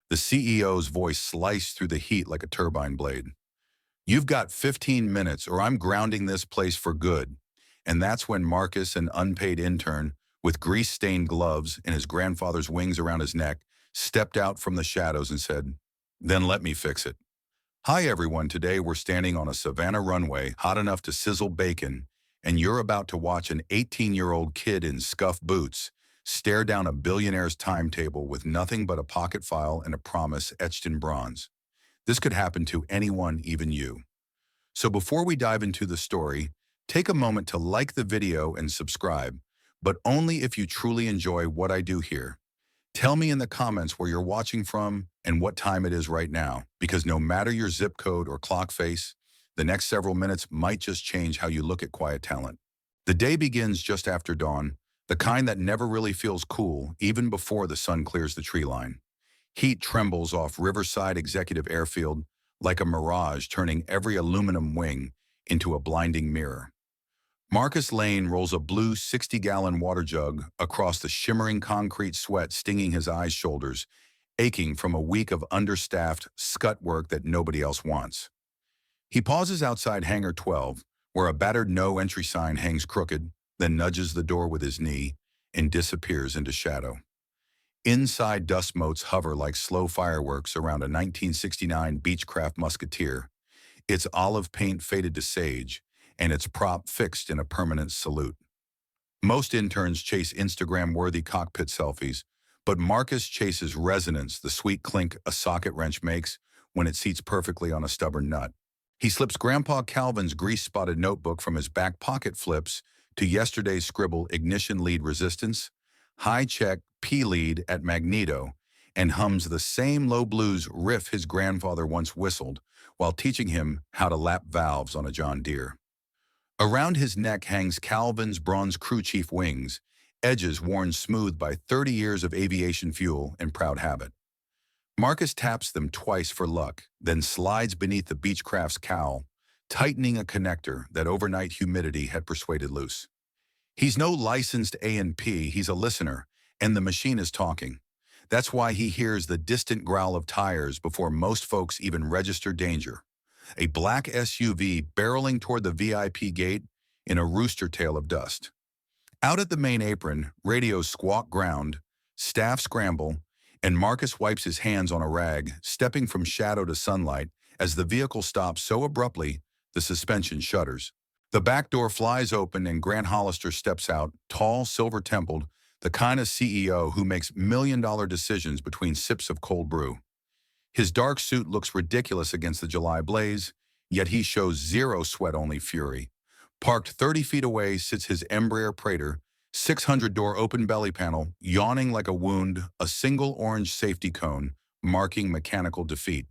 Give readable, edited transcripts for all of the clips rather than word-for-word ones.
The CEO's voice sliced through the heat like a turbine blade. "You've got 15 minutes or I'm grounding this place for good." And that's when Marcus, an unpaid intern, with grease-stained gloves and his grandfather's wings around his neck, stepped out from the shadows and said, "Then let me fix it." "Hi everyone, today we're standing on a Savannah runway, hot enough to sizzle bacon, and you're about to watch an 18-year-old kid in scuffed boots stare down a billionaire's timetable with nothing but a pocket file and a promise etched in bronze. This could happen to anyone, even you." So before we dive into the story, take a moment to like the video and subscribe, but only if you truly enjoy what I do here. Tell me in the comments where you're watching from and what time it is right now, because no matter your zip code or clock face, the next several minutes might just change how you look at quiet talent. The day begins just after dawn, the kind that never really feels cool, even before the sun clears the tree line. Heat trembles off Riverside Executive Airfield like a mirage, turning every aluminum wing into a blinding mirror. Marcus Lane rolls a blue 60-gallon water jug across the shimmering concrete, sweat stinging his eyes, shoulders aching from a week of understaffed scut work that nobody else wants. He pauses outside Hangar 12, where a battered no-entry sign hangs crooked, then nudges the door with his knee and disappears into shadow. Inside, dust motes hover like slow fireworks around a 1969 Beechcraft Musketeer, its olive paint faded to sage, and its prop fixed in a permanent salute. Most interns chase Instagram-worthy cockpit selfies, but Marcus chases resonance, the sweet clink a socket wrench makes when it seats perfectly on a stubborn nut. He slips Grandpa Calvin's grease-spotted notebook from his back pocket, flips to yesterday's scribble, ignition lead resistance, high check P lead at Magneto, and hums the same low blues riff his grandfather once whistled while teaching him how to lap valves on a John Deere. Around his neck hangs Calvin's bronze crew chief wings, edges worn smooth by 30 years of aviation fuel and proud habit. Marcus taps them twice for luck, then slides beneath the Beechcraft's cowl, tightening a connector that overnight humidity had persuaded loose. He's no licensed A&P, he's a listener, and the machine is talking. That's why he hears the distant growl of tires before most folks even register danger. A black SUV barreling toward the VIP gate in a rooster tail of dust. Out at the main apron, radios squawk ground, staff scramble, and Marcus wipes his hands on a rag, stepping from shadow to sunlight as the vehicle stops so abruptly the suspension shudders. The back door flies open and Grant Hollister steps out, tall, silver-templed, the kind of CEO who makes million-dollar decisions between sips of cold brew. His dark suit looks ridiculous against the July blaze, yet he shows zero sweat, only fury. Parked 30 feet away sits his Embraer Praetor, 600-door open belly panel, yawning like a wound, a single orange safety cone, marking mechanical defeat.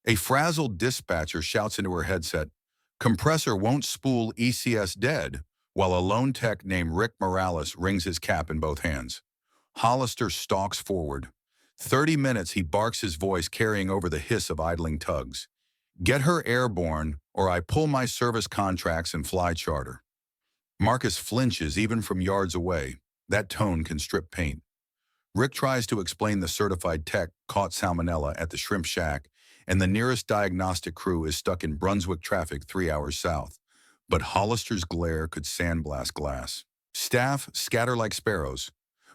A frazzled dispatcher shouts into her headset, "Compressor won't spool, ECS dead," while a lone tech named Rick Morales rings his cap in both hands. Hollister stalks forward. 30 minutes he barks, his voice carrying over the hiss of idling tugs. "Get her airborne, or I pull my service contracts and fly charter." Marcus flinches even from yards away. That tone can strip paint. Rick tries to explain the certified tech caught salmonella at the shrimp shack, and the nearest diagnostic crew is stuck in Brunswick traffic 3 hours south. But Hollister's glare could sandblast glass. Staff scatter like sparrows.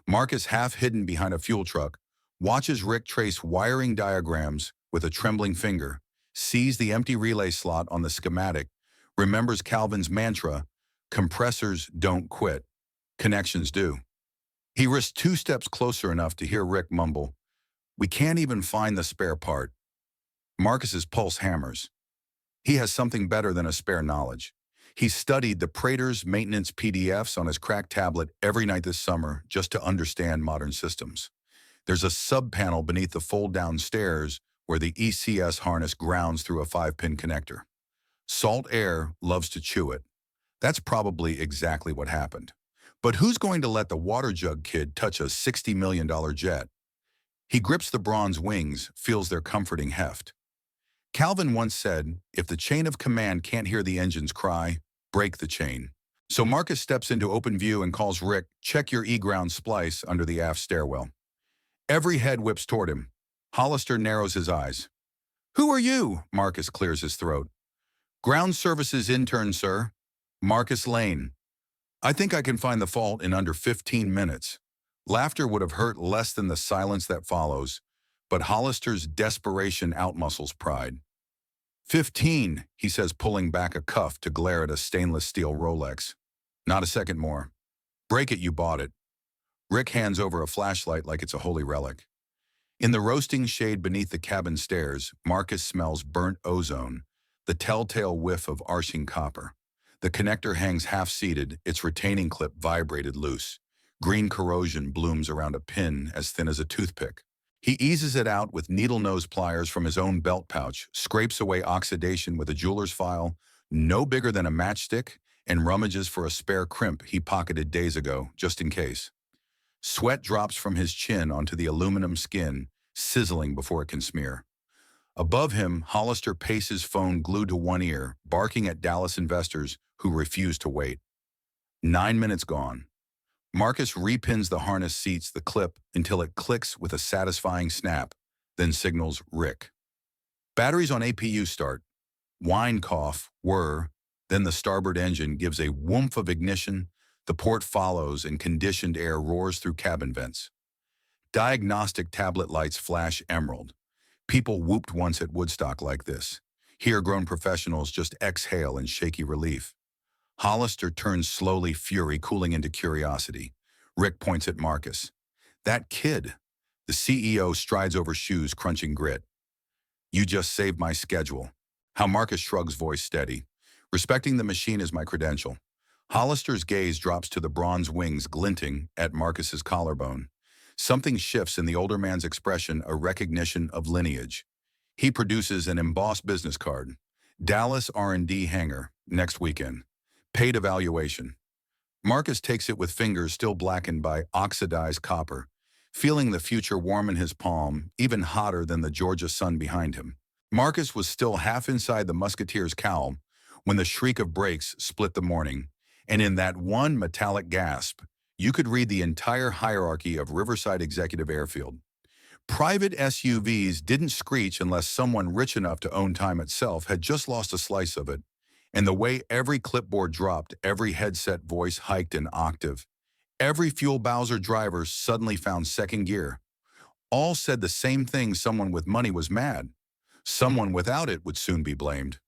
Marcus, half hidden behind a fuel truck, watches Rick trace wiring diagrams with a trembling finger, sees the empty relay slot on the schematic, remembers Calvin's mantra, "Compressors don't quit. Connections do." He risks 2 steps closer enough to hear Rick mumble, "We can't even find the spare part." Marcus's pulse hammers. He has something better than a spare knowledge. He's studied the Praetor's maintenance PDFs on his cracked tablet every night this summer just to understand modern systems. There's a sub-panel beneath the fold-down stairs where the ECS harness grounds through a 5-pin connector. Salt air loves to chew it. That's probably exactly what happened. But who's going to let the water jug kid touch a $60 million jet? He grips the bronze wings, feels their comforting heft. Calvin once said, if the chain of command can't hear the engines cry, break the chain. So Marcus steps into open view and calls Rick, "Check your E-ground splice under the aft stairwell." Every head whips toward him. Hollister narrows his eyes. Who are you? Marcus clears his throat. Ground services intern, sir. Marcus Lane. I think I can find the fault in under 15 minutes. Laughter would have hurt less than the silence that follows, but Hollister's desperation outmuscles pride. 15, he says, pulling back a cuff to glare at a stainless steel Rolex. Not a second more. Break it, you bought it. Rick hands over a flashlight like it's a holy relic. In the roasting shade beneath the cabin stairs, Marcus smells burnt ozone, the telltale whiff of arcing copper. The connector hangs half-seated, its retaining clip vibrated loose. Green corrosion blooms around a pin as thin as a toothpick. He eases it out with needle-nose pliers from his own belt pouch, scrapes away oxidation with a jeweler's file, no bigger than a matchstick, and rummages for a spare crimp he pocketed days ago, just in case. Sweat drops from his chin onto the aluminum skin, sizzling before it can smear. Above him, Hollister paces phone glued to one ear, barking at Dallas investors who refuse to wait. 9 minutes gone. Marcus repins the harness seats the clip until it clicks with a satisfying snap, then signals Rick. Batteries on APU start. Whine cough, whir, then the starboard engine gives a whoomph of ignition, the port follows and conditioned air roars through cabin vents. Diagnostic tablet lights flash emerald. People whooped once at Woodstock like this. Here grown professionals just exhale in shaky relief. Hollister turns slowly, fury cooling into curiosity. Rick points at Marcus. That kid. The CEO strides over shoes, crunching grit. You just saved my schedule. How Marcus shrugs, voice steady. Respecting the machine is my credential. Hollister's gaze drops to the bronze wings glinting at Marcus's collarbone. Something shifts in the older man's expression, a recognition of lineage. He produces an embossed business card. Dallas R&D hangar, next weekend. Paid evaluation. Marcus takes it with fingers still blackened by oxidized copper, feeling the future warm in his palm, even hotter than the Georgia sun behind him. Marcus was still half inside the musketeer's cowl when the shriek of brakes split the morning, and in that one metallic gasp, you could read the entire hierarchy of Riverside Executive Airfield. Private SUVs didn't screech unless someone rich enough to own time itself had just lost a slice of it, and the way every clipboard dropped, every headset voice hiked an octave, every fuel Bowser driver suddenly found second gear. All said the same thing: someone with money was mad. Someone without it would soon be blamed.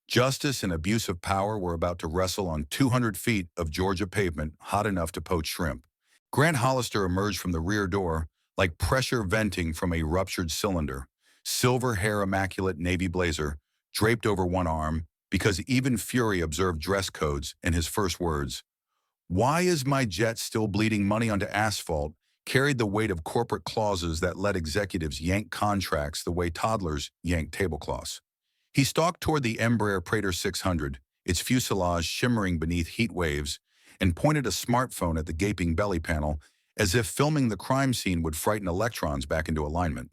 Justice and abuse of power were about to wrestle on 200 feet of Georgia pavement hot enough to poach shrimp. Grant Hollister emerged from the rear door like pressure venting from a ruptured cylinder, silver hair immaculate navy blazer draped over one arm, because even Fury observed dress codes, and his first words, "Why is my jet still bleeding money onto asphalt?" carried the weight of corporate clauses that let executives yank contracts the way toddlers yank tablecloths. He stalked toward the Embraer Praetor 600, its fuselage shimmering beneath heat waves, and pointed a smartphone at the gaping belly panel as if filming the crime scene would frighten electrons back into alignment.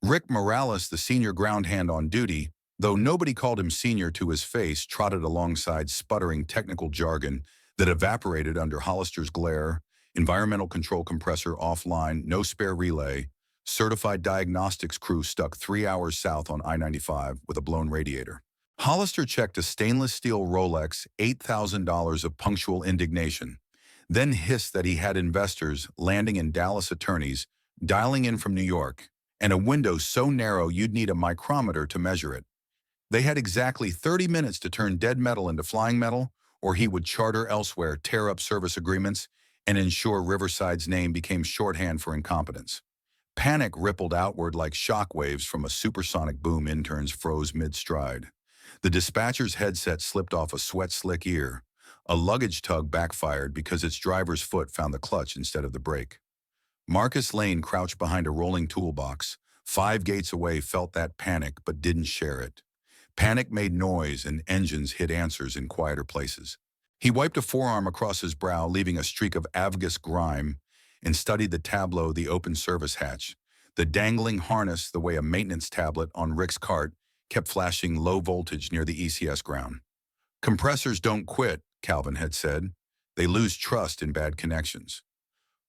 Rick Morales, the senior ground hand on duty, though nobody called him senior to his face, trotted alongside sputtering technical jargon that evaporated under Hollister's glare: environmental control compressor offline, no spare relay, certified diagnostics crew stuck 3 hours south on I-95 with a blown radiator. Hollister checked a stainless steel Rolex, $8,000 of punctual indignation, then hissed that he had investors landing in Dallas, attorneys dialing in from New York, and a window so narrow you'd need a micrometer to measure it. They had exactly 30 minutes to turn dead metal into flying metal, or he would charter elsewhere, tear up service agreements, and ensure Riverside's name became shorthand for incompetence. Panic rippled outward like shockwaves from a supersonic boom. Interns froze mid-stride. The dispatcher's headset slipped off a sweat-slick ear. A luggage tug backfired because its driver's foot found the clutch instead of the brake. Marcus Lane crouched behind a rolling toolbox. 5 gates away, felt that panic but didn't share it. Panic made noise and engines hit answers in quieter places. He wiped a forearm across his brow, leaving a streak of Avgas grime, and studied the tableau, the open service hatch. The dangling harness, the way a maintenance tablet on Rick's cart, kept flashing low voltage near the ECS ground. Compressors don't quit, Calvin had said. They lose trust in bad connections.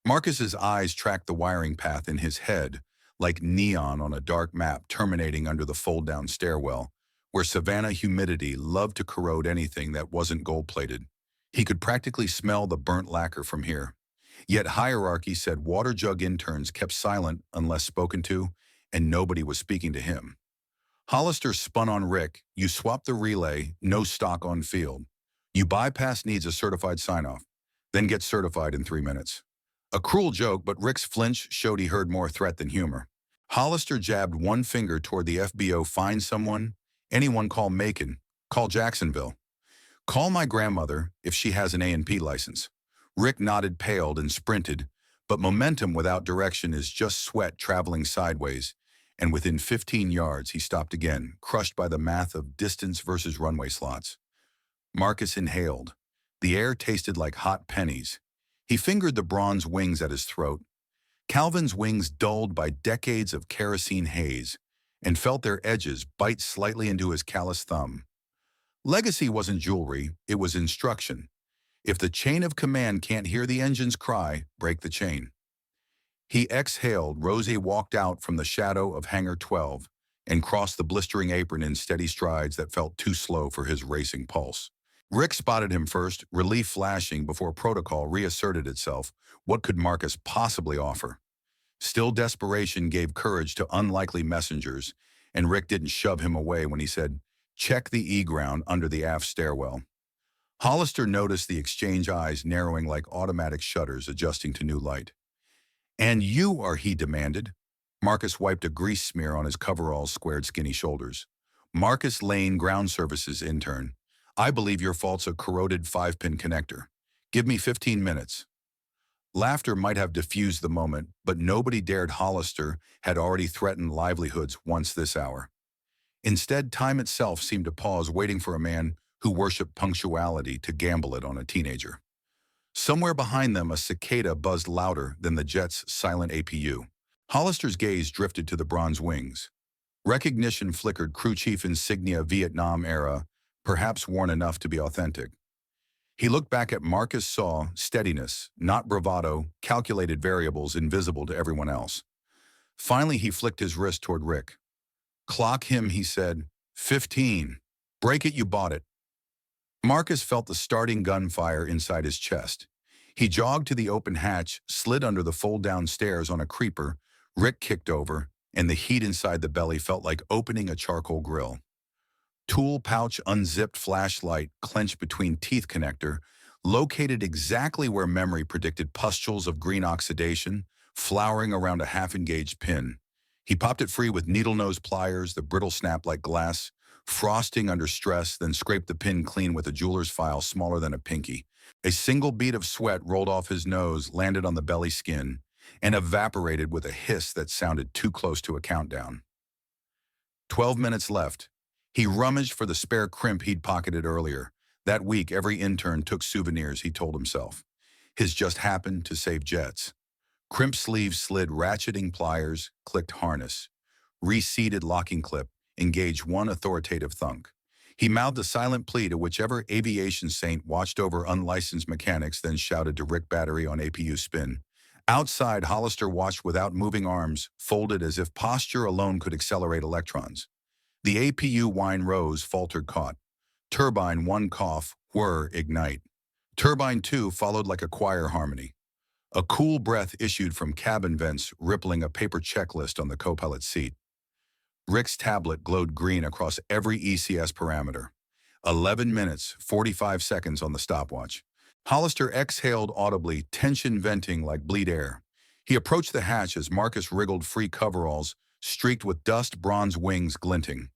Marcus's eyes tracked the wiring path in his head, like neon on a dark map terminating under the fold-down stairwell, where Savannah humidity loved to corrode anything that wasn't gold-plated. He could practically smell the burnt lacquer from here. Yet hierarchy said water jug interns kept silent unless spoken to, and nobody was speaking to him. Hollister spun on Rick. You swap the relay, no stock on field. You bypass needs a certified sign-off, then get certified in 3 minutes. A cruel joke, but Rick's flinch showed he heard more threat than humor. Hollister jabbed one finger toward the FBO. Find someone? Anyone call Macon. Call Jacksonville. Call my grandmother if she has an A&P license. Rick nodded, paled, and sprinted, but momentum without direction is just sweat traveling sideways, and within 15 yards he stopped again, crushed by the math of distance versus runway slots. Marcus inhaled. The air tasted like hot pennies. He fingered the bronze wings at his throat. Calvin's wings dulled by decades of kerosene haze, and felt their edges bite slightly into his calloused thumb. Legacy wasn't jewelry, it was instruction. If the chain of command can't hear the engine's cry, break the chain. He exhaled. Rosie walked out from the shadow of Hangar 12 and crossed the blistering apron in steady strides that felt too slow for his racing pulse. Rick spotted him first, relief flashing before protocol reasserted itself. What could Marcus possibly offer? Still, desperation gave courage to unlikely messengers, and Rick didn't shove him away when he said, "Check the E-ground under the aft stairwell." Hollister noticed the exchange eyes narrowing like automatic shutters adjusting to new light. "And you are," he demanded. Marcus wiped a grease smear on his coveralls' squared skinny shoulders. "Marcus Lane, ground services intern. I believe your fault's a corroded 5-pin connector. Give me 15 minutes. Laughter might have diffused the moment, but nobody dared. Hollister had already threatened livelihoods once this hour. Instead, time itself seemed to pause, waiting for a man who worshipped punctuality to gamble it on a teenager. Somewhere behind them, a cicada buzzed louder than the jet's silent APU. Hollister's gaze drifted to the bronze wings. Recognition flickered. Crew chief insignia, Vietnam era, perhaps worn enough to be authentic. He looked back at Marcus, saw steadiness, not bravado, calculated variables invisible to everyone else. Finally, he flicked his wrist toward Rick. "Clock him," he said. 15. Break it, you bought it. Marcus felt the starting gunfire inside his chest. He jogged to the open hatch, slid under the fold-down stairs on a creeper. Rick kicked over, and the heat inside the belly felt like opening a charcoal grill. Tool pouch unzipped, flashlight clenched between teeth connector, located exactly where memory predicted pustules of green oxidation, flowering around a half-engaged pin. He popped it free with needle-nose pliers, the brittle snap like glass, frosting under stress, then scraped the pin clean with a jeweler's file smaller than a pinky. A single bead of sweat rolled off his nose, landed on the belly skin, and evaporated with a hiss that sounded too close to a countdown. 12 minutes left. He rummaged for the spare crimp he'd pocketed earlier. That week, every intern took souvenirs, he told himself. His just happened to save jets. Crimp sleeves slid, ratcheting pliers, clicked harness. Reseated locking clip, engaged one authoritative thunk. He mouthed a silent plea to whichever aviation saint watched over unlicensed mechanics, then shouted to Rick, "Battery on APU spin." Outside, Hollister watched without moving, arms folded as if posture alone could accelerate electrons. The APU whine rose, faltered, caught. Turbine 1 cough, whir, ignite. Turbine 2 followed like a choir harmony. A cool breath issued from cabin vents, rippling a paper checklist on the co-pilot's seat. Rick's tablet glowed green across every ECS parameter. 11 minutes, 45 seconds on the stopwatch. Hollister exhaled audibly, tension venting like bleed air. He approached the hatch as Marcus wriggled free, coveralls streaked with dust, bronze wings glinting.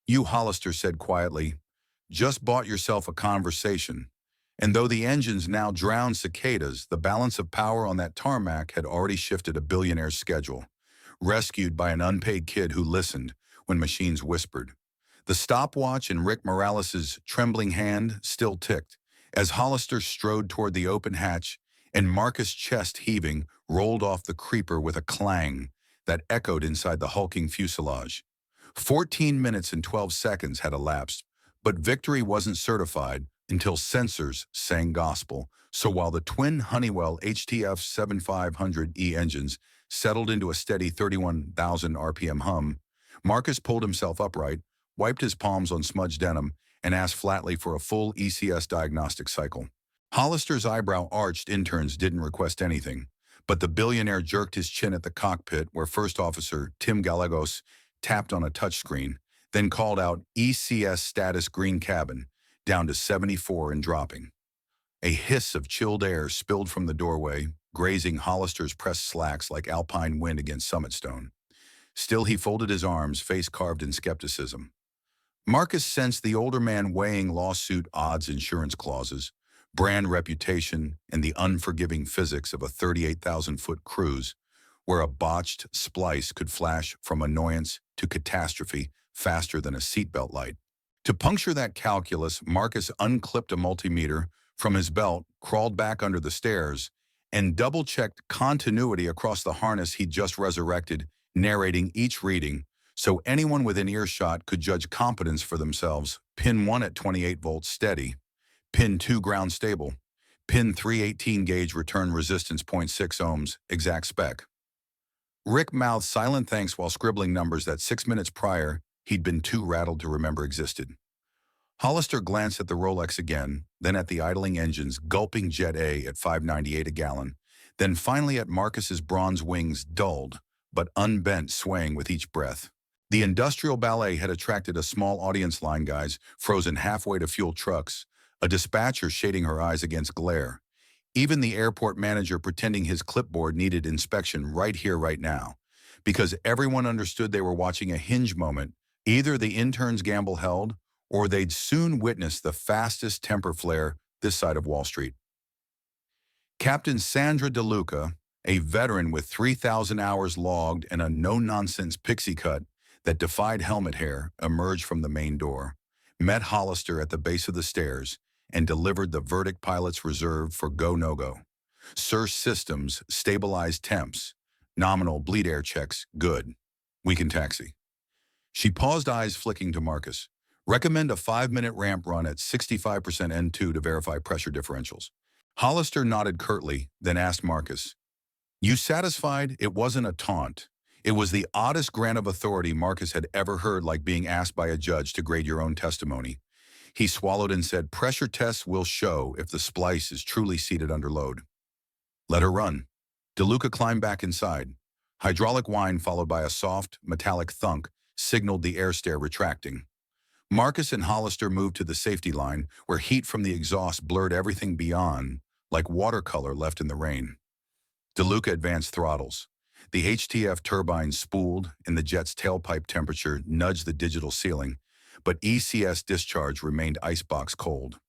"You," Hollister said quietly, "just bought yourself a conversation." And though the engines now drowned cicadas, the balance of power on that tarmac had already shifted a billionaire's schedule. Rescued by an unpaid kid who listened when machines whispered. The stopwatch in Rick Morales' trembling hand still ticked, as Hollister strode toward the open hatch, and Marcus, chest heaving, rolled off the creeper with a clang that echoed inside the hulking fuselage. 14 minutes and 12 seconds had elapsed, but victory wasn't certified until sensors sang gospel. So while the twin Honeywell HTF 7500E engines settled into a steady 31,000 RPM hum, Marcus pulled himself upright, wiped his palms on smudged denim, and asked flatly for a full ECS diagnostic cycle. Hollister's eyebrow arched. Interns didn't request anything, but the billionaire jerked his chin at the cockpit where First Officer Tim Gallegos tapped on a touchscreen, then called out ECS status green cabin, down to 74 and dropping. A hiss of chilled air spilled from the doorway, grazing Hollister's pressed slacks like alpine wind against summit stone. Still, he folded his arms, face carved in skepticism. Marcus sensed the older man weighing lawsuit odds, insurance clauses, brand reputation, and the unforgiving physics of a 38,000-foot cruise, where a botched splice could flash from annoyance to catastrophe faster than a seatbelt light. To puncture that calculus, Marcus unclipped a multimeter from his belt, crawled back under the stairs, and double-checked continuity across the harness he'd just resurrected, narrating each reading, so anyone within earshot could judge competence for themselves. Pin 1 at 28 volts steady. Pin 2 ground stable. Pin 3 18 gauge return resistance 0.6 ohms, exact spec. Rick mouthed silent thanks while scribbling numbers that 6 minutes prior he'd been too rattled to remember existed. Hollister glanced at the Rolex again, then at the idling engines, gulping Jet A at 598 a gallon, then finally at Marcus's bronze wings, dulled but unbent, swaying with each breath. The industrial ballet had attracted a small audience line, guys frozen halfway to fuel trucks, a dispatcher shading her eyes against glare. Even the airport manager pretending his clipboard needed inspection right here, right now, because everyone understood they were watching a hinge moment. Either the intern's gamble held, or they'd soon witness the fastest temper flare this side of Wall Street. Captain Sandra DeLuca, a veteran with 3,000 hours logged and a no-nonsense pixie cut that defied helmet hair, emerged from the main door, met Hollister at the base of the stairs, and delivered the verdict pilots reserved for go-no-go. Sir, systems, stabilized temps, nominal bleed air checks, good. We can taxi. She paused, eyes flicking to Marcus. Recommend a 5-minute ramp run at 65% N2 to verify pressure differentials. Hollister nodded curtly, then asked Marcus, "You satisfied?" It wasn't a taunt. It was the oddest grant of authority Marcus had ever heard, like being asked by a judge to grade your own testimony. He swallowed and said, "Pressure tests will show if the splice is truly seated under load." Let her run. DeLuca climbed back inside. Hydraulic whine followed by a soft, metallic thunk signaled the air stair retracting. Marcus and Hollister moved to the safety line, where heat from the exhaust blurred everything beyond, like watercolor left in the rain. DeLuca advanced throttles. The HTF turbine spooled, and the jet's tailpipe temperature nudged the digital ceiling, but ECS discharge remained icebox cold.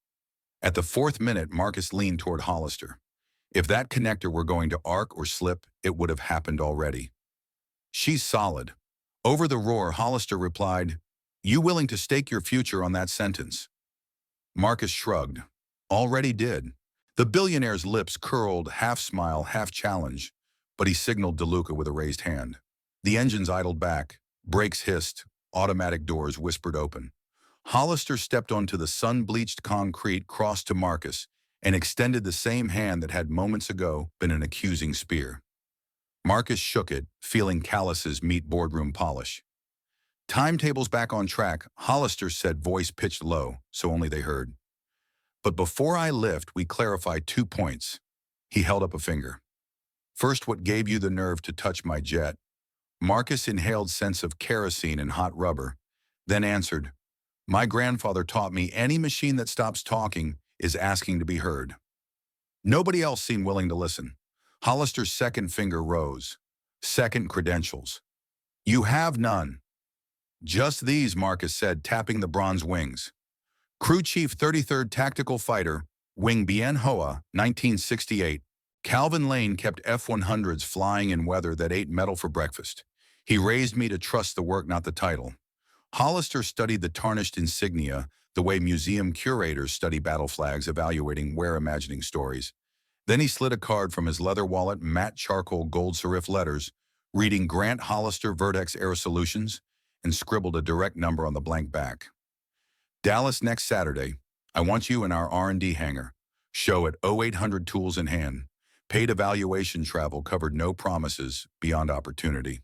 At the 4th minute, Marcus leaned toward Hollister. If that connector were going to arc or slip, it would have happened already. "She's solid." Over the roar, Hollister replied, "You willing to stake your future on that sentence?" Marcus shrugged. Already did. The billionaire's lips curled, half smile, half challenge, but he signaled DeLuca with a raised hand. The engines idled back, brakes hissed, automatic doors whispered open. Hollister stepped onto the sun-bleached concrete, crossed to Marcus, and extended the same hand that had moments ago been an accusing spear. Marcus shook it, feeling calluses meet boardroom polish. "Timetable's back on track," Hollister said, voice pitched low, so only they heard. "But before I lift, we clarify 2 points." He held up a finger. "First, what gave you the nerve to touch my jet?" Marcus inhaled scents of kerosene and hot rubber, then answered, "My grandfather taught me any machine that stops talking is asking to be heard." Nobody else seemed willing to listen. Hollister's second finger rose. "Second, credentials." "You have none." "Just these," Marcus said, tapping the bronze wings. "Crew Chief 33rd Tactical Fighter, Wing Bien Hoa, 1968. Calvin Lane kept F-100s flying in weather that ate metal for breakfast. He raised me to trust the work, not the title." Hollister studied the tarnished insignia the way museum curators study battle flags, evaluating where, imagining stories. Then he slid a card from his leather wallet, matte charcoal gold serif letters, reading Grant Hollister Vertex Air Solutions, and scribbled a direct number on the blank back. "Dallas next Saturday. I want you in our R&D hangar. Show at 0800 tools in hand. Paid evaluation travel covered no promises beyond opportunity.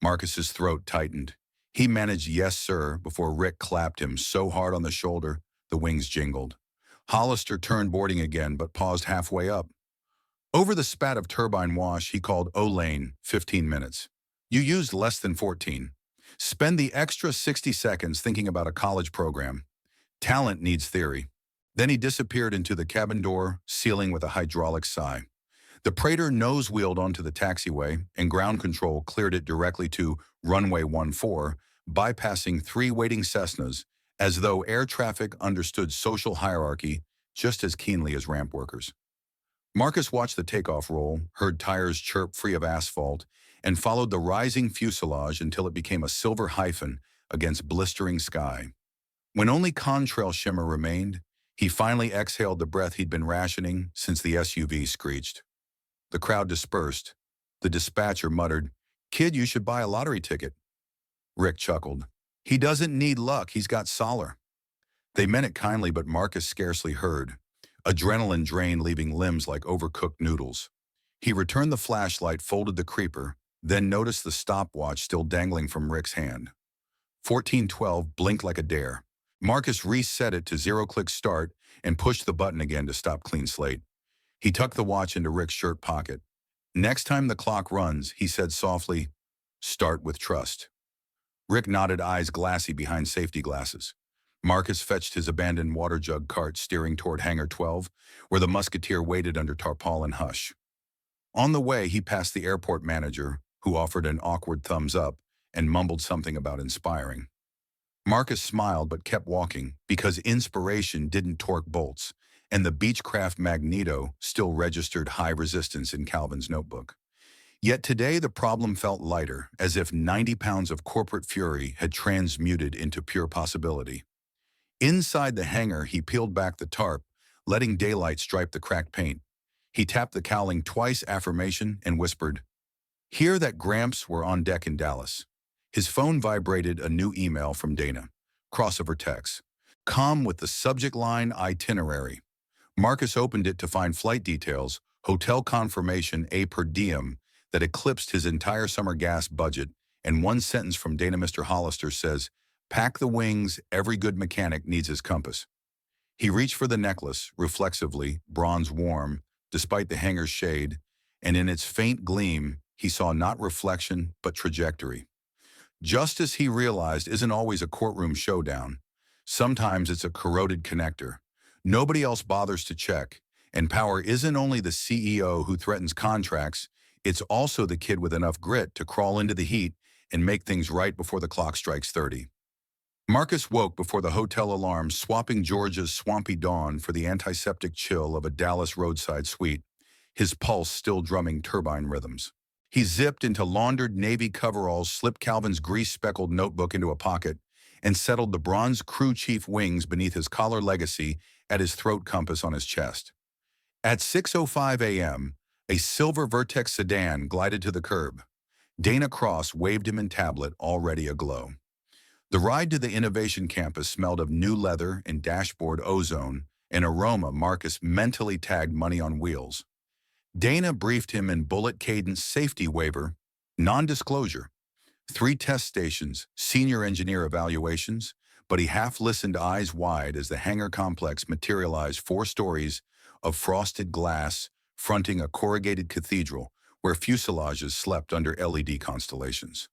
Marcus's throat tightened. He managed "yes, sir" before Rick clapped him so hard on the shoulder, the wings jingled. Hollister turned boarding again, but paused halfway up. Over the spat of turbine wash, he called "Lane, 15 minutes. You used less than 14. Spend the extra 60 seconds thinking about a college program. Talent needs theory." Then he disappeared into the cabin door, sealing with a hydraulic sigh. The Praetor nose-wheeled onto the taxiway, and ground control cleared it directly to runway 14, bypassing 3 waiting Cessnas, as though air traffic understood social hierarchy just as keenly as ramp workers. Marcus watched the takeoff roll, heard tires chirp free of asphalt, and followed the rising fuselage until it became a silver hyphen against blistering sky. When only contrail shimmer remained, he finally exhaled the breath he'd been rationing since the SUV screeched. The crowd dispersed. The dispatcher muttered, "Kid, you should buy a lottery ticket." Rick chuckled. "He doesn't need luck, he's got Solar." They meant it kindly, but Marcus scarcely heard. Adrenaline drained, leaving limbs like overcooked noodles. He returned the flashlight, folded the creeper, then noticed the stopwatch still dangling from Rick's hand. 14:12 blinked like a dare. Marcus reset it to zero-click start and pushed the button again to stop clean slate. He tucked the watch into Rick's shirt pocket. "Next time the clock runs," he said softly, "start with trust." Rick nodded, eyes glassy behind safety glasses. Marcus fetched his abandoned water jug cart, steering toward Hangar 12, where the musketeer waited under tarpaulin hush. On the way, he passed the airport manager, who offered an awkward thumbs up and mumbled something about inspiring. Marcus smiled but kept walking because inspiration didn't torque bolts, and the Beechcraft Magneto still registered high resistance in Calvin's notebook. Yet today the problem felt lighter, as if 90 pounds of corporate fury had transmuted into pure possibility. Inside the hangar, he peeled back the tarp, letting daylight stripe the cracked paint. He tapped the cowling twice, affirmation, and whispered, "Hear that Gramps were on deck in Dallas." His phone vibrated, a new email from Dana. Crossover text. "Come with the subject line itinerary." Marcus opened it to find flight details, hotel confirmation, a per diem that eclipsed his entire summer gas budget, and one sentence from Dana. "Mr. Hollister says, pack the wings, every good mechanic needs his compass." He reached for the necklace, reflexively, bronze warm, despite the hangar's shade, and in its faint gleam, he saw not reflection, but trajectory. Justice, he realized, isn't always a courtroom showdown. Sometimes it's a corroded connector. Nobody else bothers to check, and power isn't only the CEO who threatens contracts, it's also the kid with enough grit to crawl into the heat and make things right before the clock strikes 30. Marcus woke before the hotel alarm, swapping Georgia's swampy dawn for the antiseptic chill of a Dallas roadside suite, his pulse still drumming turbine rhythms. He zipped into laundered navy coveralls, slipped Calvin's grease-speckled notebook into a pocket, and settled the bronze crew chief wings beneath his collar legacy at his throat compass on his chest. At 6:05 a.m., a silver Vertex sedan glided to the curb. Dana Cross waved him in tablet, already aglow. The ride to the Innovation campus smelled of new leather and dashboard ozone, an aroma Marcus mentally tagged money on wheels. Dana briefed him in bullet cadence: safety waiver, non-disclosure, 3 test stations, senior engineer evaluations, but he half-listened, eyes wide, as the hangar complex materialized 4 stories of frosted glass fronting a corrugated cathedral where fuselages slept under LED constellations.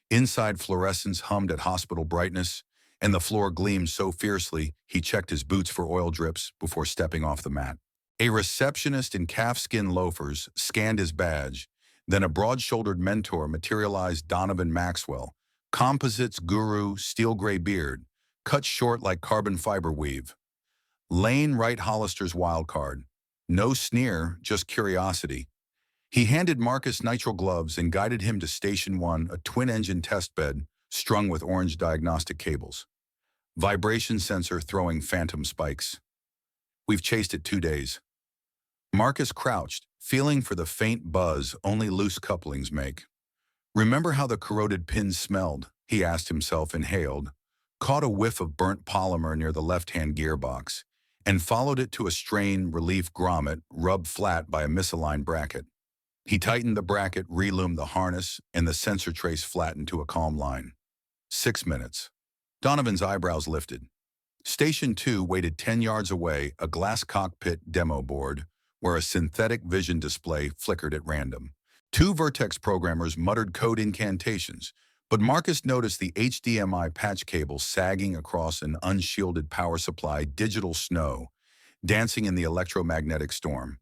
Inside, fluorescence hummed at hospital brightness, and the floor gleamed so fiercely he checked his boots for oil drips before stepping off the mat. A receptionist in calfskin loafers scanned his badge, then a broad-shouldered mentor materialized: Donovan Maxwell, composites guru, steel gray beard, cut short like carbon fiber weave. Lane Wright Hollister's wild card. No sneer, just curiosity. He handed Marcus nitrile gloves and guided him to Station 1, a twin-engine test bed strung with orange diagnostic cables. Vibration sensor throwing phantom spikes. "We've chased it 2 days." Marcus crouched, feeling for the faint buzz only loose couplings make. "Remember how the corroded pins smelled?" he asked himself, inhaled, caught a whiff of burnt polymer near the left-hand gearbox, and followed it to a strain relief grommet rubbed flat by a misaligned bracket. He tightened the bracket, reloomed the harness, and the sensor trace flattened to a calm line. 6 minutes. Donovan's eyebrows lifted. Station 2 waited 10 yards away, a glass cockpit demo board, where a synthetic vision display flickered at random. Two Vertex programmers muttered code incantations, but Marcus noticed the HDMI patch cable sagging across an unshielded power supply digital snow, dancing in the electromagnetic storm.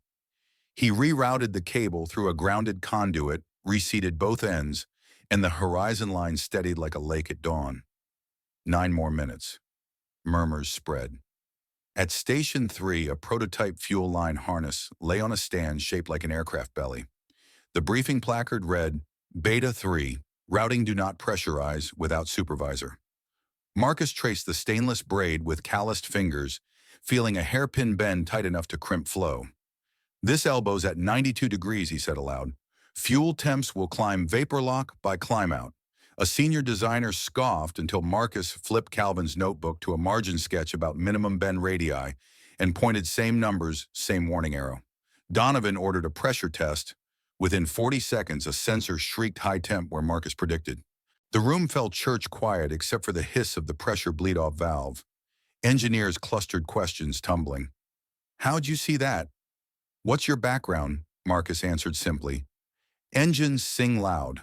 He rerouted the cable through a grounded conduit, reseated both ends, and the horizon line steadied like a lake at dawn. 9 more minutes. Murmurs spread. At Station 3, a prototype fuel line harness lay on a stand shaped like an aircraft belly. The briefing placard read, Beta 3, routing do not pressurize without supervisor. Marcus traced the stainless braid with calloused fingers, feeling a hairpin bend tight enough to crimp flow. This elbow's at 92 degrees, he said aloud. Fuel temps will climb vapor lock by climb out. A senior designer scoffed until Marcus flipped Calvin's notebook to a margin sketch about minimum bend radii and pointed same numbers, same warning arrow. Donovan ordered a pressure test. Within 40 seconds, a sensor shrieked high temp where Marcus predicted. The room fell church quiet except for the hiss of the pressure bleed-off valve. Engineers clustered questions tumbling. How'd you see that? What's your background? Marcus answered simply. Engines sing loud.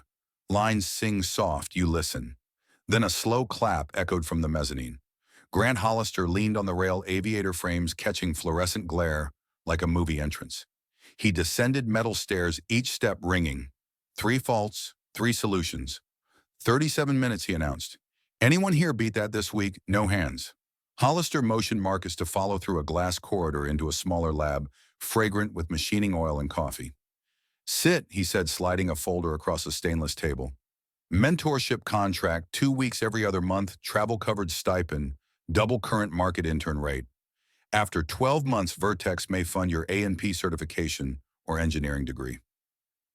Lines sing soft, you listen. Then a slow clap echoed from the mezzanine. Grant Hollister leaned on the rail, aviator frames catching fluorescent glare like a movie entrance. He descended metal stairs, each step ringing. 3 faults, 3 solutions. 37 minutes, he announced. Anyone here beat that this week? No hands. Hollister motioned Marcus to follow through a glass corridor into a smaller lab, fragrant with machining oil and coffee. Sit, he said, sliding a folder across a stainless table. Mentorship contract, 2 weeks every other month, travel-covered stipend, double current market intern rate. After 12 months, Vertex may fund your A&P certification or engineering degree.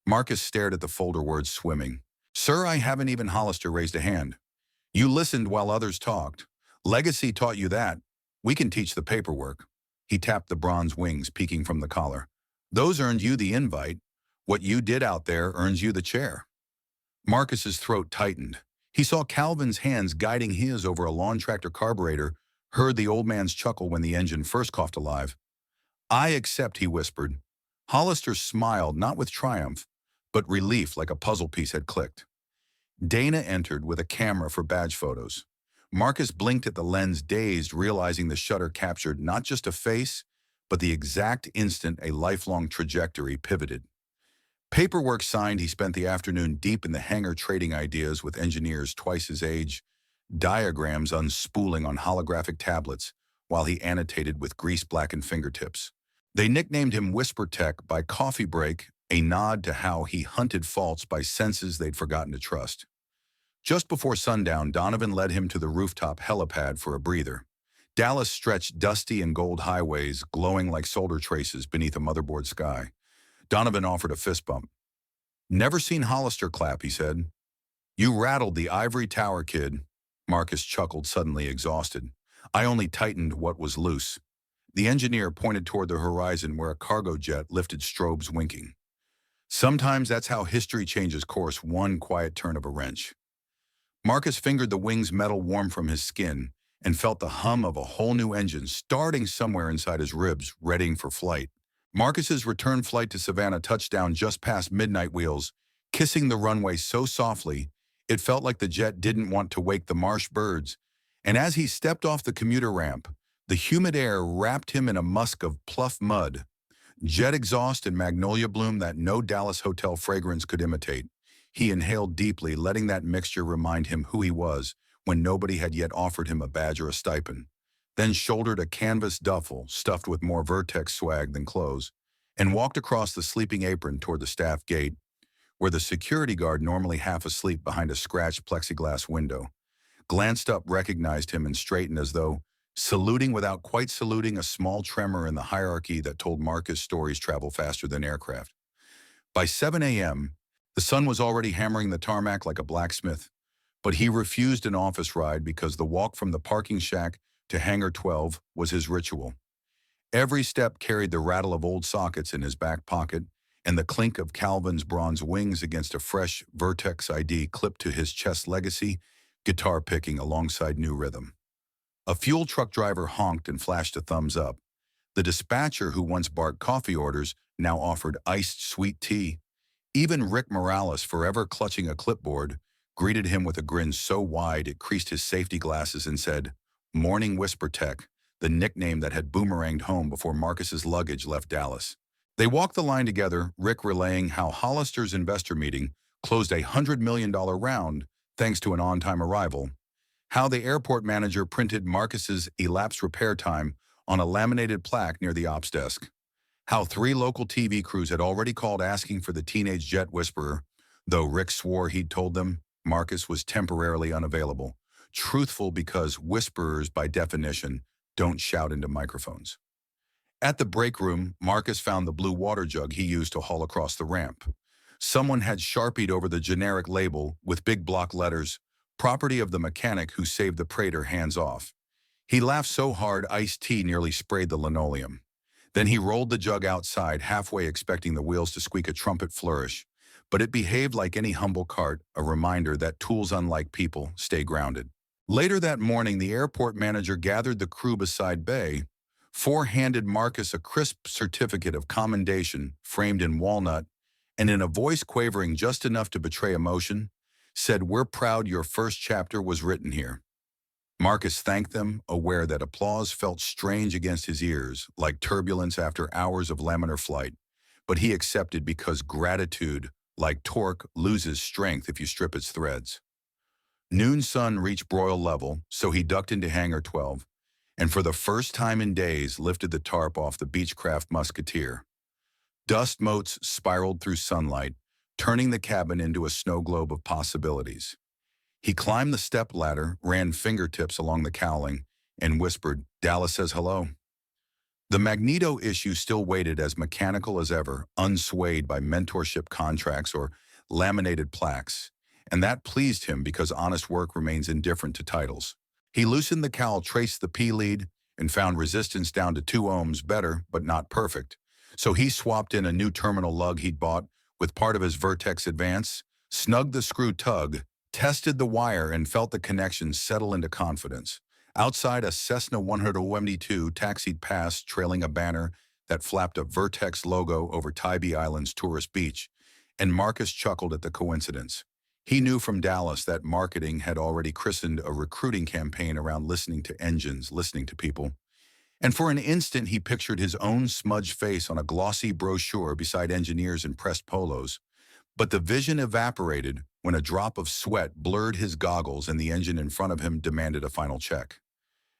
Marcus stared at the folder, words swimming. Sir, I haven't even. Hollister raised a hand. You listened while others talked. Legacy taught you that. We can teach the paperwork. He tapped the bronze wings peeking from the collar. Those earned you the invite. What you did out there earns you the chair. Marcus's throat tightened. He saw Calvin's hands guiding his over a lawn tractor carburetor, heard the old man's chuckle when the engine first coughed alive. I accept, he whispered. Hollister smiled, not with triumph, but relief, like a puzzle piece had clicked. Dana entered with a camera for badge photos. Marcus blinked at the lens, dazed, realizing the shutter captured not just a face, but the exact instant a lifelong trajectory pivoted. Paperwork signed, he spent the afternoon deep in the hangar trading ideas with engineers twice his age, diagrams unspooling on holographic tablets while he annotated with grease-blackened fingertips. They nicknamed him Whisper Tech by coffee break, a nod to how he hunted faults by senses they'd forgotten to trust. Just before sundown, Donovan led him to the rooftop helipad for a breather. Dallas stretched dusty and gold highways, glowing like solder traces beneath a motherboard sky. Donovan offered a fist bump. Never seen Hollister clap, he said. You rattled the ivory tower, kid. Marcus chuckled, suddenly exhausted. I only tightened what was loose. The engineer pointed toward the horizon where a cargo jet lifted strobes winking. Sometimes that's how history changes course, one quiet turn of a wrench. Marcus fingered the wing's metal warm from his skin and felt the hum of a whole new engine starting somewhere inside his ribs, readying for flight. Marcus's return flight to Savannah touched down just past midnight wheels, kissing the runway so softly it felt like the jet didn't want to wake the marsh birds. And as he stepped off the commuter ramp, the humid air wrapped him in a musk of pluff mud, jet exhaust and magnolia bloom that no Dallas hotel fragrance could imitate. He inhaled deeply, letting that mixture remind him who he was when nobody had yet offered him a badge or a stipend. Then shouldered a canvas duffel stuffed with more Vertex swag than clothes, and walked across the sleeping apron toward the staff gate, where the security guard, normally half asleep behind a scratched plexiglass window, glanced up, recognized him, and straightened as though saluting without quite saluting, a small tremor in the hierarchy that told Marcus stories travel faster than aircraft. By 7 a.m., the sun was already hammering the tarmac like a blacksmith, but he refused an office ride because the walk from the parking shack to Hangar 12 was his ritual. Every step carried the rattle of old sockets in his back pocket and the clink of Calvin's bronze wings against a fresh Vertex ID clipped to his chest legacy, guitar picking alongside new rhythm. A fuel truck driver honked and flashed a thumbs up. The dispatcher who once barked coffee orders now offered iced sweet tea. Even Rick Morales, forever clutching a clipboard, greeted him with a grin so wide it creased his safety glasses and said, "Morning Whisper Tech," the nickname that had boomeranged home before Marcus's luggage left Dallas. They walked the line together, Rick relaying how Hollister's investor meeting closed a $100 million round thanks to an on-time arrival, how the airport manager printed Marcus's elapsed repair time on a laminated plaque near the ops desk, how 3 local TV crews had already called asking for the teenage jet whisperer, though Rick swore he'd told them Marcus was temporarily unavailable, truthful because whisperers, by definition, don't shout into microphones. At the break room, Marcus found the blue water jug he used to haul across the ramp. Someone had sharpied over the generic label with big block letters, "Property of the mechanic who saved the Prater, hands off." He laughed so hard iced tea nearly sprayed the linoleum. Then he rolled the jug outside, halfway expecting the wheels to squeak a trumpet flourish. But it behaved like any humble cart, a reminder that tools, unlike people, stay grounded. Later that morning, the airport manager gathered the crew beside Bay, handed Marcus a crisp certificate of commendation framed in walnut, and in a voice quavering just enough to betray emotion, said, "We're proud your first chapter was written here." Marcus thanked them, aware that applause felt strange against his ears, like turbulence after hours of laminar flight, but he accepted because gratitude, like torque, loses strength if you strip its threads. Noon sun reached broil level, so he ducked into Hangar 12, and for the first time in days lifted the tarp off the Beechcraft Musketeer. Dust motes spiraled through sunlight, turning the cabin into a snow globe of possibilities. He climbed the step ladder, ran fingertips along the cowling, and whispered, "Dallas says hello." The Magneto issue still waited as mechanical as ever, unswayed by mentorship contracts or laminated plaques, and that pleased him because honest work remains indifferent to titles. He loosened the cowl, traced the P-lead, and found resistance down to 2 ohms, better, but not perfect. So he swapped in a new terminal lug he'd bought with part of his Vertex Advance, snugged the screw tug, tested the wire, and felt the connection settle into confidence. Outside, a Cessna 172 taxied past, trailing a banner that flapped a Vertex logo over Tybee Island's tourist beach, and Marcus chuckled at the coincidence. He knew from Dallas that marketing had already christened a recruiting campaign around listening to engines, listening to people. And for an instant, he pictured his own smudged face on a glossy brochure beside engineers in pressed polos. But the vision evaporated when a drop of sweat blurred his goggles and the engine in front of him demanded a final check.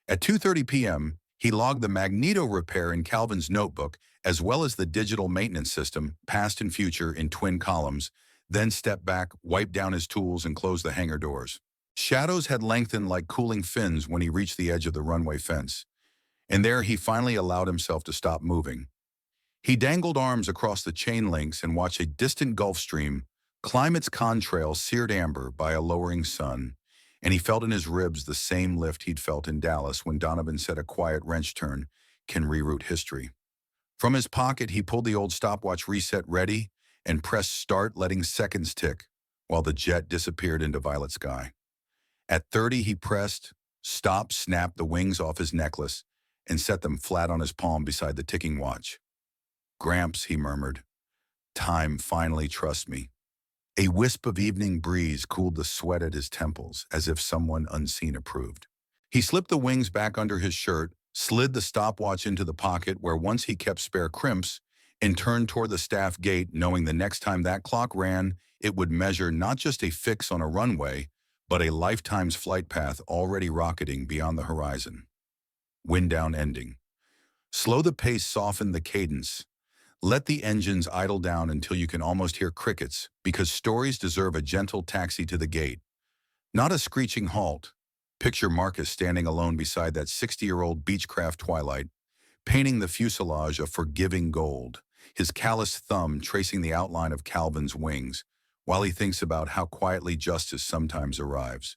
At 2:30 p.m., he logged the Magneto repair in Calvin's notebook, as well as the digital maintenance system, past and future, in twin columns, then stepped back, wiped down his tools, and closed the hangar doors. Shadows had lengthened like cooling fins when he reached the edge of the runway fence, and there he finally allowed himself to stop moving. He dangled arms across the chain links and watched a distant Gulf Stream climb its contrail seared amber by a lowering sun, and he felt in his ribs the same lift he'd felt in Dallas when Donovan said a quiet wrench turn can reroute history. From his pocket, he pulled the old stopwatch reset ready and pressed start, letting seconds tick while the jet disappeared into violet sky. At 30, he pressed stop, snapped the wings off his necklace, and set them flat on his palm beside the ticking watch. "Gramps," he murmured. "Time finally trusts me." A wisp of evening breeze cooled the sweat at his temples, as if someone unseen approved. He slipped the wings back under his shirt, slid the stopwatch into the pocket where once he kept spare crimps, and turned toward the staff gate, knowing the next time that clock ran, it would measure not just a fix on a runway, but a lifetime's flight path already rocketing beyond the horizon. Wind down ending. Slow the pace, soften the cadence. Let the engines idle down until you can almost hear crickets, because stories deserve a gentle taxi to the gate, not a screeching halt. Picture Marcus standing alone beside that 60-year-old Beechcraft Twilight, painting the fuselage a forgiving gold, his calloused thumb tracing the outline of Calvin's wings, while he thinks about how quietly justice sometimes arrives,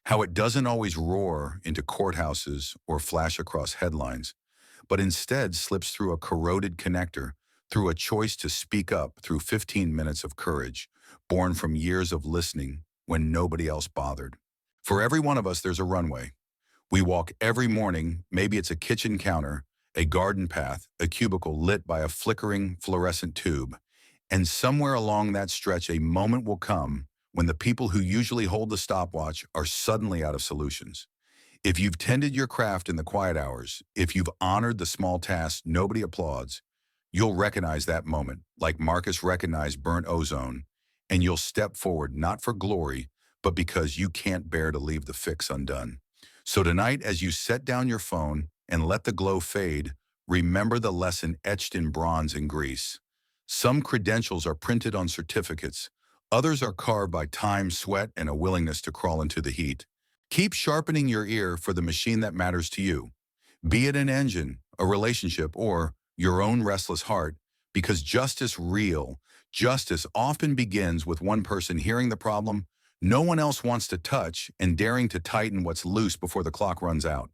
how it doesn't always roar into courthouses or flash across headlines, but instead slips through a corroded connector, through a choice to speak up, through 15 minutes of courage, born from years of listening when nobody else bothered. For every one of us, there's a runway. We walk every morning, maybe it's a kitchen counter, a garden path, a cubicle lit by a flickering fluorescent tube. And somewhere along that stretch, a moment will come when the people who usually hold the stopwatch are suddenly out of solutions. If you've tended your craft in the quiet hours, if you've honored the small tasks nobody applauds, you'll recognize that moment, like Marcus recognized burnt ozone, and you'll step forward not for glory, but because you can't bear to leave the fix undone. So tonight, as you set down your phone and let the glow fade, remember the lesson etched in bronze and grease. Some credentials are printed on certificates, others are carved by time, sweat, and a willingness to crawl into the heat. Keep sharpening your ear for the machine that matters to you, be it an engine, a relationship, or your own restless heart, because justice often begins with one person hearing the problem no one else wants to touch and daring to tighten what's loose before the clock runs out.